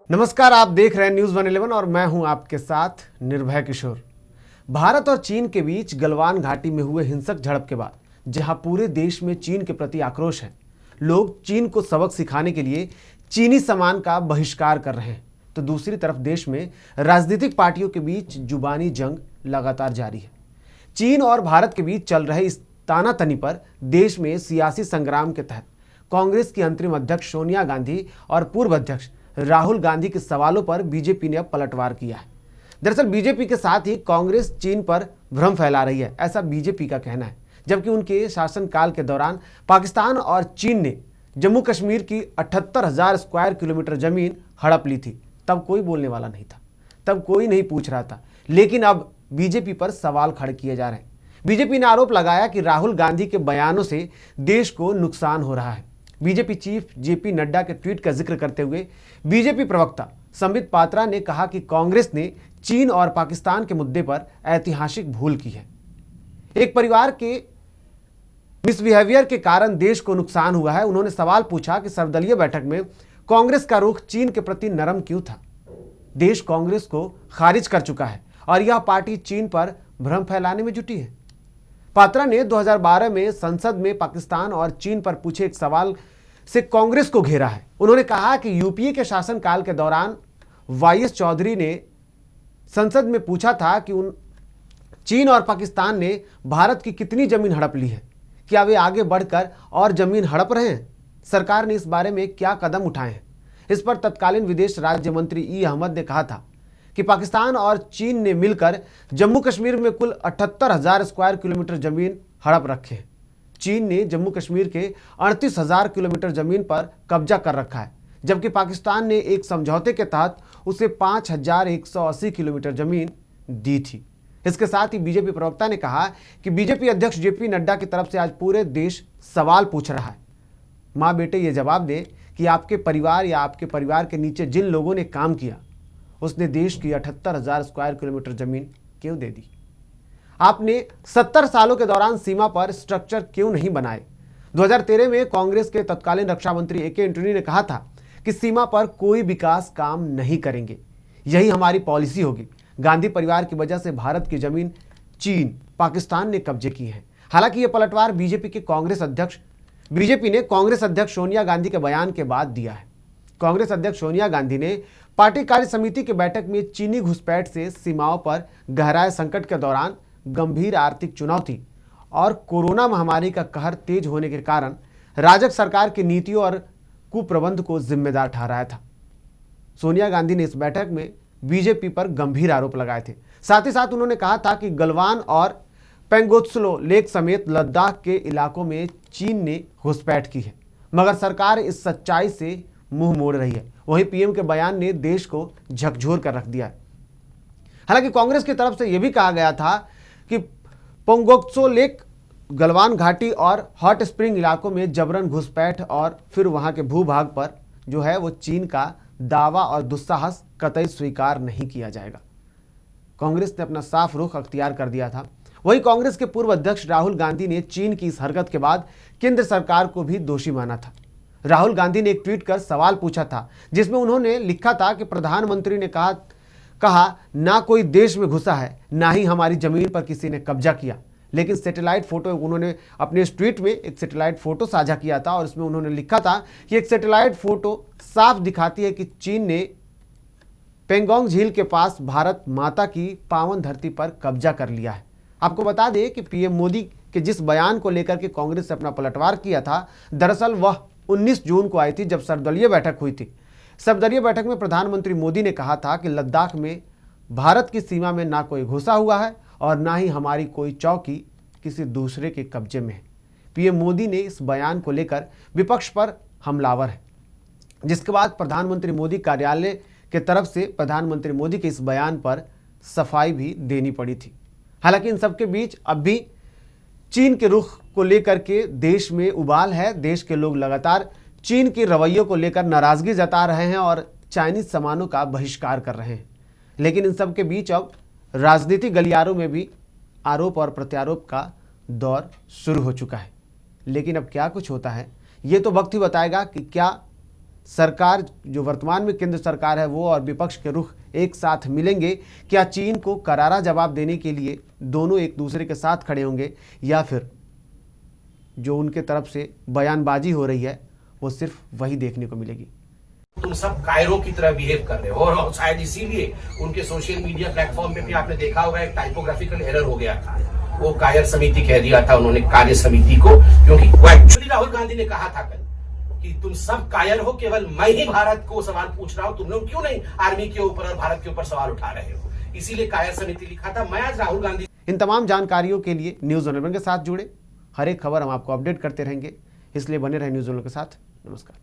नमस्कार, आप देख रहे हैं न्यूज़ 111 और मैं हूं आपके साथ निर्भय किशोर। भारत और चीन के बीच गलवान घाटी में हुए हिंसक झड़प के बाद जहां पूरे देश में चीन के प्रति आक्रोश है, लोग चीन को सबक सिखाने के लिए चीनी सामान का बहिष्कार कर रहे हैं, तो दूसरी तरफ देश में राजनीतिक पार्टियों के बीच जुबानी जंग लगातार जारी है। चीन और भारत के बीच चल रहे इस तानातनी पर देश में सियासी संग्राम के तहत कांग्रेस की अंतरिम अध्यक्ष सोनिया गांधी और पूर्व अध्यक्ष राहुल गांधी के सवालों पर बीजेपी ने अब पलटवार किया है। दरअसल बीजेपी के साथ ही कांग्रेस चीन पर भ्रम फैला रही है, ऐसा बीजेपी का कहना है, जबकि उनके शासनकाल के दौरान पाकिस्तान और चीन ने जम्मू कश्मीर की 78,000 स्क्वायर किलोमीटर जमीन हड़प ली थी। तब कोई बोलने वाला नहीं था, तब कोई नहीं पूछ रहा था, लेकिन अब बीजेपी पर सवाल खड़े किए जा रहे हैं। बीजेपी ने आरोप लगाया कि राहुल गांधी के बयानों से देश को नुकसान हो रहा है। बीजेपी चीफ जेपी नड्डा के ट्वीट का जिक्र करते हुए बीजेपी प्रवक्ता संबित पात्रा ने कहा कि कांग्रेस ने चीन और पाकिस्तान के मुद्दे पर ऐतिहासिक भूल की है। एक परिवार के मिसबिहेवियर के कारण देश को नुकसान हुआ है। उन्होंने सवाल पूछा कि सर्वदलीय बैठक में कांग्रेस का रुख चीन के प्रति नरम क्यों था। देश कांग्रेस को खारिज कर चुका है और यह पार्टी चीन पर भ्रम फैलाने में जुटी है। पात्रा ने 2012 में संसद में पाकिस्तान और चीन पर पूछे एक सवाल से कांग्रेस को घेरा है। उन्होंने कहा कि यूपीए के शासनकाल के दौरान वाईएस चौधरी ने संसद में पूछा था कि चीन और पाकिस्तान ने भारत की कितनी जमीन हड़प ली है, क्या वे आगे बढ़कर और जमीन हड़प रहे हैं, सरकार ने इस बारे में क्या कदम उठाए हैं। इस पर तत्कालीन विदेश राज्य मंत्री ई अहमद ने कहा था कि पाकिस्तान और चीन ने मिलकर जम्मू कश्मीर में कुल 78,000 स्क्वायर किलोमीटर जमीन हड़प रखे हैं। चीन ने जम्मू कश्मीर के 38,000 किलोमीटर जमीन पर कब्जा कर रखा है, जबकि पाकिस्तान ने एक समझौते के तहत उसे 5,180 किलोमीटर जमीन दी थी। इसके साथ ही बीजेपी प्रवक्ता ने कहा कि बीजेपी अध्यक्ष जेपी नड्डा की तरफ से आज पूरे देश सवाल पूछ रहा है। माँ बेटे ये जवाब दे कि आपके परिवार या आपके परिवार के नीचे जिन लोगों ने काम किया, उसने देश की 78,000 स्क्वायर किलोमीटर जमीन क्यों दे दी। आपने 70 सालों के दौरान सीमा पर स्ट्रक्चर क्यों नहीं बनाए। 2013 में कांग्रेस के तत्कालीन रक्षा मंत्री ए के एंटनी ने कहा था कि सीमा पर कोई विकास काम नहीं करेंगे, यही हमारी पॉलिसी होगी। गांधी परिवार की वजह से भारत की जमीन चीन, पाकिस्तान ने कब्जे की है। हालांकि यह पलटवार बीजेपी ने कांग्रेस अध्यक्ष सोनिया गांधी के बयान के बाद दिया है। कांग्रेस अध्यक्ष सोनिया गांधी ने पार्टी कार्य समिति की बैठक में चीनी घुसपैठ से सीमाओं पर गहराए संकट के दौरान गंभीर आर्थिक चुनौती और कोरोना महामारी का कहर तेज होने के कारण राजग सरकार की नीतियों और कुप्रबंध को जिम्मेदार ठहराया था। सोनिया गांधी ने इस बैठक में बीजेपी पर गंभीर आरोप लगाए थे। साथ ही साथ उन्होंने कहा था कि गलवान और पेंगोत्सलो लेक समेत लद्दाख के इलाकों में चीन ने घुसपैठ की है, मगर सरकार इस सच्चाई से मुंह मोड़ रही है। वहीं पीएम के बयान ने देश को झकझोर कर रख दिया है। हालांकि कांग्रेस की तरफ से यह भी कहा गया था कि पोंगोत्सो लेक, गलवान घाटी और हॉट स्प्रिंग इलाकों में जबरन घुसपैठ और फिर वहां के भूभाग पर जो है वो चीन का दावा और दुस्साहस कतई स्वीकार नहीं किया जाएगा। कांग्रेस ने अपना साफ रुख अख्तियार कर दिया था। वहीं कांग्रेस के पूर्व अध्यक्ष राहुल गांधी ने चीन की इस हरकत के बाद केंद्र सरकार को भी दोषी माना था। राहुल गांधी ने एक ट्वीट कर सवाल पूछा था, जिसमें उन्होंने लिखा था कि प्रधानमंत्री ने कहा ना कोई देश में घुसा है, ना ही हमारी जमीन पर किसी ने कब्जा किया। लेकिन सैटेलाइट फोटो, उन्होंने अपने इस ट्वीट में एक सैटेलाइट फोटो साझा किया था और इसमें उन्होंने लिखा था कि एक सैटेलाइट फोटो साफ दिखाती है कि चीन ने पेंगोंग झील के पास भारत माता की पावन धरती पर कब्जा कर लिया है। आपको बता दें कि पीएम मोदी के जिस बयान को लेकर के कांग्रेस ने अपना पलटवार किया था, दरअसल वह 19 जून को आई थी, जब सर्वदलीय बैठक हुई थी। सर्वदलीय बैठक में प्रधानमंत्री मोदी ने कहा था कि लद्दाख में भारत की सीमा में ना कोई घुसा हुआ है और ना ही हमारी कोई चौकी किसी दूसरे के कब्जे में है। पीएम मोदी ने इस बयान को लेकर विपक्ष पर हमलावर है, जिसके बाद प्रधानमंत्री मोदी कार्यालय के तरफ से प्रधानमंत्री मोदी के इस बयान पर सफाई भी देनी पड़ी थी। हालांकि इन सबके बीच अब भी चीन के रुख को लेकर के देश में उबाल है। देश के लोग लगातार चीन के रवैयों को लेकर नाराजगी जता रहे हैं और चाइनीज सामानों का बहिष्कार कर रहे हैं। लेकिन इन सब के बीच अब राजनीतिक गलियारों में भी आरोप और प्रत्यारोप का दौर शुरू हो चुका है। लेकिन अब क्या कुछ होता है ये तो वक्त ही बताएगा कि क्या सरकार जो वर्तमान में केंद्र सरकार है वो और विपक्ष के रुख एक साथ मिलेंगे? क्या चीन को करारा जवाब देने के लिए दोनों एक दूसरे के साथ खड़े होंगे, या फिर जो उनके तरफ से बयानबाजी हो रही है वो सिर्फ वही देखने को मिलेगी? तुम सब कायरों की तरह बिहेव कर रहे हो और शायद इसीलिए उनके सोशल मीडिया प्लेटफॉर्म पे भी आपने देखा होगा एक टाइपोग्राफिकल एरर हो गया था। वो कायर समिति कह दिया था उन्होंने कार्य समिति को, क्योंकि वो एक्चुअली राहुल गांधी ने कहा था कल कि तुम सब कायर हो, केवल मैं ही भारत को सवाल पूछ रहा हूं, तुम लोग क्यों नहीं आर्मी के ऊपर और भारत के ऊपर सवाल उठा रहे हो, इसीलिए कायर समिति लिखा था। मैं आज राहुल गांधी। इन तमाम जानकारियों के लिए न्यूज 11 के साथ जुड़े, हर एक खबर हम आपको अपडेट करते रहेंगे, इसलिए बने रहे न्यूज 11 के साथ। नमस्कार।